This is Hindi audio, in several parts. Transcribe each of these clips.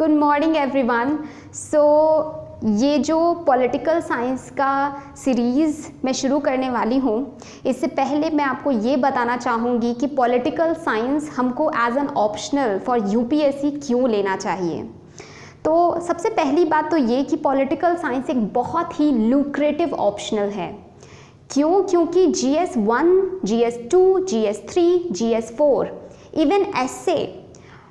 Good morning everyone. ये जो पॉलिटिकल साइंस का सीरीज़ मैं शुरू करने वाली हूँ, इससे पहले मैं आपको ये बताना चाहूँगी कि पॉलिटिकल साइंस हमको as an optional for UPSC क्यों लेना चाहिए। तो सबसे पहली बात तो ये कि पॉलिटिकल साइंस एक बहुत ही लुक्रेटिव ऑप्शनल है। क्यों? क्योंकि GS1, GS2, GS3, GS4, even S A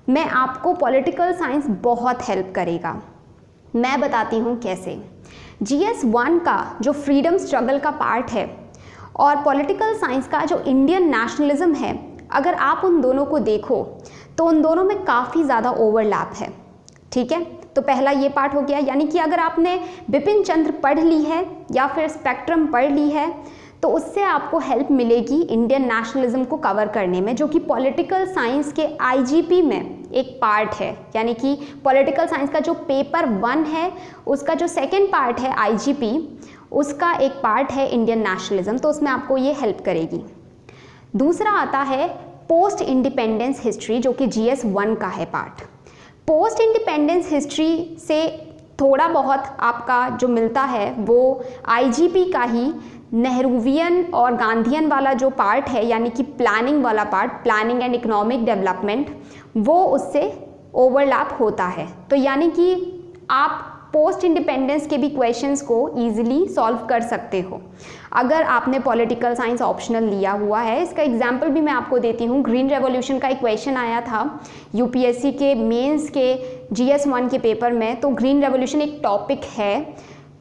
में आपको पॉलिटिकल साइंस बहुत हेल्प करेगा। मैं बताती हूँ कैसे। GS1 का जो फ्रीडम स्ट्रगल का पार्ट है और पॉलिटिकल साइंस का जो इंडियन नेशनलिज्म है, अगर आप उन दोनों को देखो तो उन दोनों में काफ़ी ज़्यादा ओवरलैप है। ठीक है, तो पहला ये पार्ट हो गया, यानी कि अगर आपने बिपिन चंद्र पढ़ ली है या फिर स्पेक्ट्रम पढ़ ली है तो उससे आपको हेल्प मिलेगी इंडियन नेशनलिज्म को कवर करने में, जो कि पॉलिटिकल साइंस के IGP में एक पार्ट है। यानी कि पॉलिटिकल साइंस का जो पेपर 1 है उसका जो सेकंड पार्ट है IGP, उसका एक पार्ट है इंडियन नेशनलिज्म, तो उसमें आपको ये हेल्प करेगी। दूसरा आता है पोस्ट इंडिपेंडेंस हिस्ट्री, जो कि GS1 का है पार्ट। पोस्ट इंडिपेंडेंस हिस्ट्री से थोड़ा बहुत आपका जो मिलता है वो IGP का ही नेहरूवियन और गांधीयन वाला जो पार्ट है, यानी कि प्लानिंग वाला part, planning and economic development, वो उससे ओवरलैप होता है। तो यानी कि आप पोस्ट इंडिपेंडेंस के भी क्वेश्चंस को ईजिली सॉल्व कर सकते हो अगर आपने पॉलिटिकल साइंस ऑप्शनल लिया हुआ है। इसका एग्जाम्पल भी मैं आपको देती हूँ। ग्रीन रेवोल्यूशन का एक क्वेश्चन आया था यूपीएससी के मेंस के GS1 के पेपर में। तो ग्रीन रेवोल्यूशन एक टॉपिक है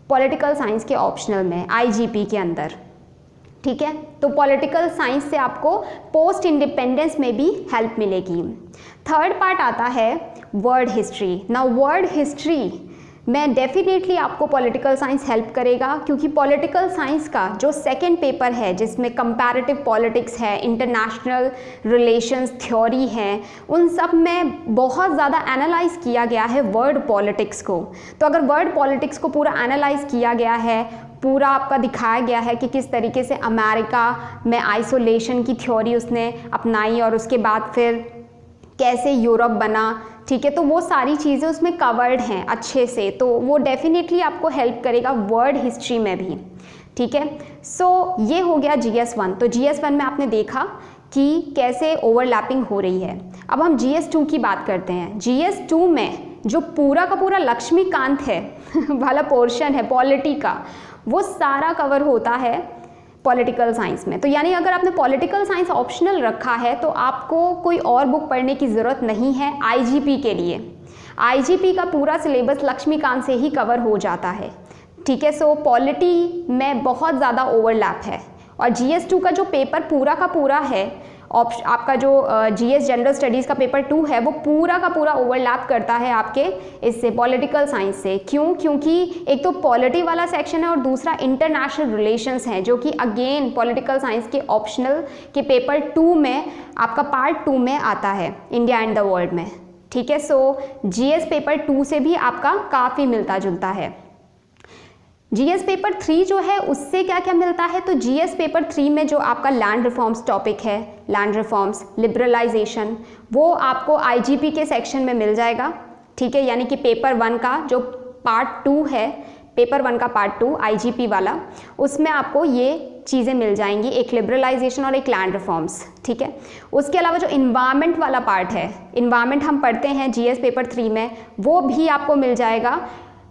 पॉलिटिकल साइंस के ऑप्शनल में IGP के अंदर। ठीक है, तो पॉलिटिकल साइंस से आपको पोस्ट इंडिपेंडेंस में भी हेल्प मिलेगी। थर्ड पार्ट आता है वर्ल्ड हिस्ट्री। ना वर्ल्ड हिस्ट्री में डेफिनेटली आपको पॉलिटिकल साइंस हेल्प करेगा, क्योंकि पॉलिटिकल साइंस का जो सेकंड पेपर है जिसमें कंपैरेटिव पॉलिटिक्स है, इंटरनेशनल रिलेशंस थ्योरी है, उन सब में बहुत ज़्यादा एनालाइज किया गया है वर्ल्ड पॉलिटिक्स को। तो अगर वर्ल्ड पॉलिटिक्स को पूरा एनालाइज किया गया है, पूरा आपका दिखाया गया है कि किस तरीके से अमेरिका में आइसोलेशन की थ्योरी उसने अपनाई और उसके बाद फिर कैसे यूरोप बना, ठीक है, तो वो सारी चीज़ें उसमें कवर्ड हैं अच्छे से, तो वो डेफिनेटली आपको हेल्प करेगा वर्ल्ड हिस्ट्री में भी। ठीक है, ये हो गया GS1। तो GS1 में आपने देखा कि कैसे ओवरलैपिंग हो रही है। अब हम GS2 की बात करते हैं। GS2 में जो पूरा का पूरा लक्ष्मीकांत है वाला पोर्शन है पॉलिटी का, वो सारा कवर होता है पॉलिटिकल साइंस में। तो यानी अगर आपने पॉलिटिकल साइंस ऑप्शनल रखा है तो आपको कोई और बुक पढ़ने की ज़रूरत नहीं है IGP के लिए। IGP का पूरा सिलेबस लक्ष्मीकांत से ही कवर हो जाता है। ठीक है, पॉलिटी में बहुत ज़्यादा ओवरलैप है। और GS2 का जो पेपर पूरा का पूरा है, आपका जो GS जनरल स्टडीज़ का पेपर 2 है, वो पूरा का पूरा ओवरलैप करता है आपके इससे पॉलिटिकल साइंस से। क्यों? क्योंकि एक तो पॉलिटी वाला सेक्शन है और दूसरा इंटरनेशनल रिलेशंस है, जो कि अगेन पॉलिटिकल साइंस के ऑप्शनल के पेपर 2 में आपका पार्ट 2 में आता है, इंडिया एंड द वर्ल्ड में। ठीक है, GS पेपर 2 से भी आपका काफ़ी मिलता जुलता है। GS पेपर 3 जो है उससे क्या क्या मिलता है, तो GS पेपर 3 में जो आपका लैंड रिफॉर्म्स टॉपिक है, लैंड रिफॉर्म्स, लिबरलाइजेशन, वो आपको IGP के सेक्शन में मिल जाएगा। ठीक है, यानी कि पेपर 1 का जो पार्ट 2 है, पेपर 1 का पार्ट 2 IGP वाला, उसमें आपको ये चीज़ें मिल जाएंगी, एक लिबरलाइजेशन और एक लैंड रिफॉर्म्स। ठीक है, उसके अलावा जो इन्वायरमेंट वाला पार्ट है, इन्वायरमेंट हम पढ़ते हैं GS पेपर 3 में, वो भी आपको मिल जाएगा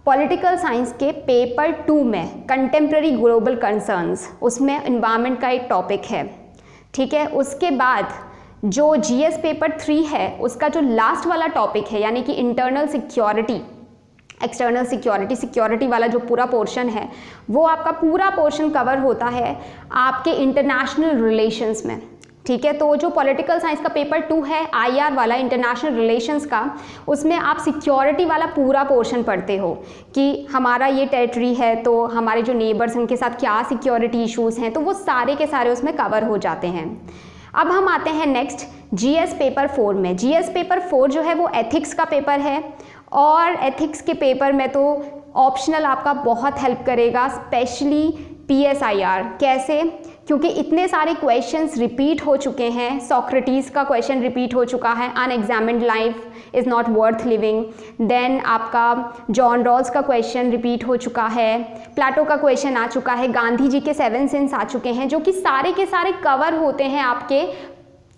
पॉलिटिकल साइंस के पेपर 2 में, कंटेम्प्रेरी ग्लोबल कंसर्न्स, उसमें इन्वायरमेंट का एक टॉपिक है। ठीक है, उसके बाद जो GS पेपर 3 है उसका जो लास्ट वाला टॉपिक है, यानी कि internal security, external security, security वाला जो पूरा पोर्शन है, वो आपका पूरा पोर्शन कवर होता है आपके इंटरनेशनल रिलेशंस में। ठीक है, तो जो पॉलिटिकल साइंस का पेपर 2 है IR वाला, इंटरनेशनल रिलेशंस का, उसमें आप सिक्योरिटी वाला पूरा पोर्शन पढ़ते हो कि हमारा ये टेरिटरी है तो हमारे जो नेबर्स हैं उनके साथ क्या सिक्योरिटी इश्यूज़ हैं, तो वो सारे के सारे उसमें कवर हो जाते हैं। अब हम आते हैं नेक्स्ट GS पेपर 4 में। GS पेपर 4 जो है वो एथिक्स का पेपर है, और एथिक्स के पेपर में तो ऑप्शनल आपका बहुत हेल्प करेगा, स्पेशली PSIR। कैसे? क्योंकि इतने सारे क्वेश्चंस रिपीट हो चुके हैं। सोक्रेटिस का क्वेश्चन रिपीट हो चुका है, unexamined life is not worth living. Then आपका जॉन रॉल्स का क्वेश्चन रिपीट हो चुका है, प्लेटो का क्वेश्चन आ चुका है, गांधी जी के 7 सिंस आ चुके हैं, जो कि सारे के सारे कवर होते हैं आपके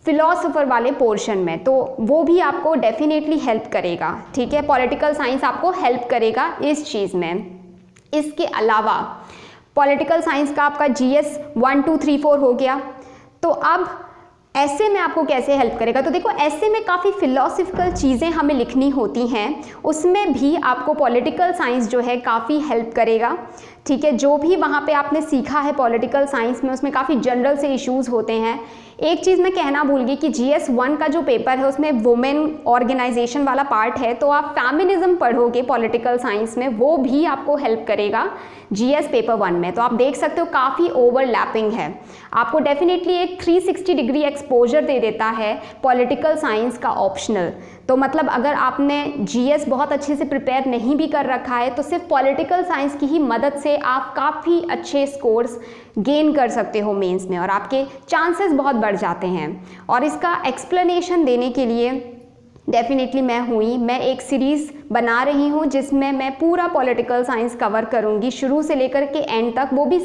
फिलोसोफर वाले पोर्शन में, तो वो भी आपको डेफिनेटली हेल्प करेगा। ठीक है, पॉलिटिकल साइंस आपको हेल्प करेगा इस चीज़ में। इसके अलावा पॉलिटिकल साइंस का आपका GS 1 2 3 4 हो गया। तो अब ऐसे में आपको कैसे हेल्प करेगा? तो देखो, ऐसे में काफ़ी फिलोसफिकल चीज़ें हमें लिखनी होती हैं, उसमें भी आपको पॉलिटिकल साइंस जो है काफ़ी हेल्प करेगा। ठीक है, जो भी वहाँ पे आपने सीखा है पॉलिटिकल साइंस में, उसमें काफ़ी जनरल से इश्यूज़ होते हैं। एक चीज़ मैं कहना भूल गई कि GS 1 का जो पेपर है उसमें वुमेन ऑर्गेनाइजेशन वाला पार्ट है, तो आप फेमिनिज्म पढ़ोगे पॉलिटिकल साइंस में, वो भी आपको हेल्प करेगा GS पेपर 1 में। तो आप देख सकते हो काफ़ी ओवरलैपिंग है, आपको डेफिनेटली एक 360 डिग्री एक्सपोजर दे देता है पॉलिटिकल साइंस का ऑप्शनल। तो मतलब अगर आपने GS बहुत अच्छे से प्रिपेयर नहीं भी कर रखा है, तो सिर्फ पॉलिटिकल साइंस की ही मदद से आप काफ़ी अच्छे स्कोर्स गेन कर सकते हो मेंस में, और आपके चांसेस बहुत बढ़ जाते हैं। और इसका एक्सप्लेनेशन देने के लिए डेफिनेटली मैं एक सीरीज़ बना रही हूँ जिसमें मैं पूरा पॉलिटिकल साइंस कवर करूँगी, शुरू से लेकर के एंड तक, वो भी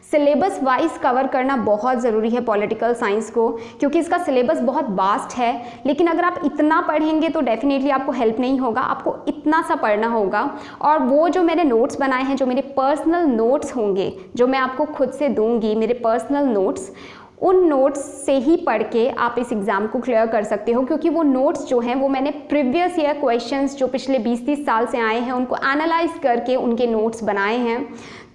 सिलेबस वाइज कवर करना बहुत ज़रूरी है पॉलिटिकल साइंस को, क्योंकि इसका सिलेबस बहुत वास्ट है। लेकिन अगर आप इतना पढ़ेंगे तो डेफिनेटली आपको हेल्प नहीं होगा, आपको इतना सा पढ़ना होगा। और वो जो मैंने नोट्स बनाए हैं, जो मेरे पर्सनल नोट्स होंगे, जो मैं आपको खुद से दूंगी, मेरे पर्सनल नोट्स, उन नोट्स से ही पढ़ के आप इस एग्ज़ाम को क्लियर कर सकते हो, क्योंकि वो नोट्स जो हैं वो मैंने प्रीवियस ईयर क्वेश्चंस जो पिछले 20-30 साल से आए हैं उनको एनालाइज करके उनके नोट्स बनाए हैं।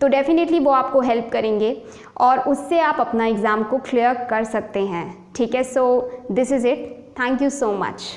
तो डेफिनेटली वो आपको हेल्प करेंगे और उससे आप अपना एग्ज़ाम को क्लियर कर सकते हैं। ठीक है, so this is it, thank you so much.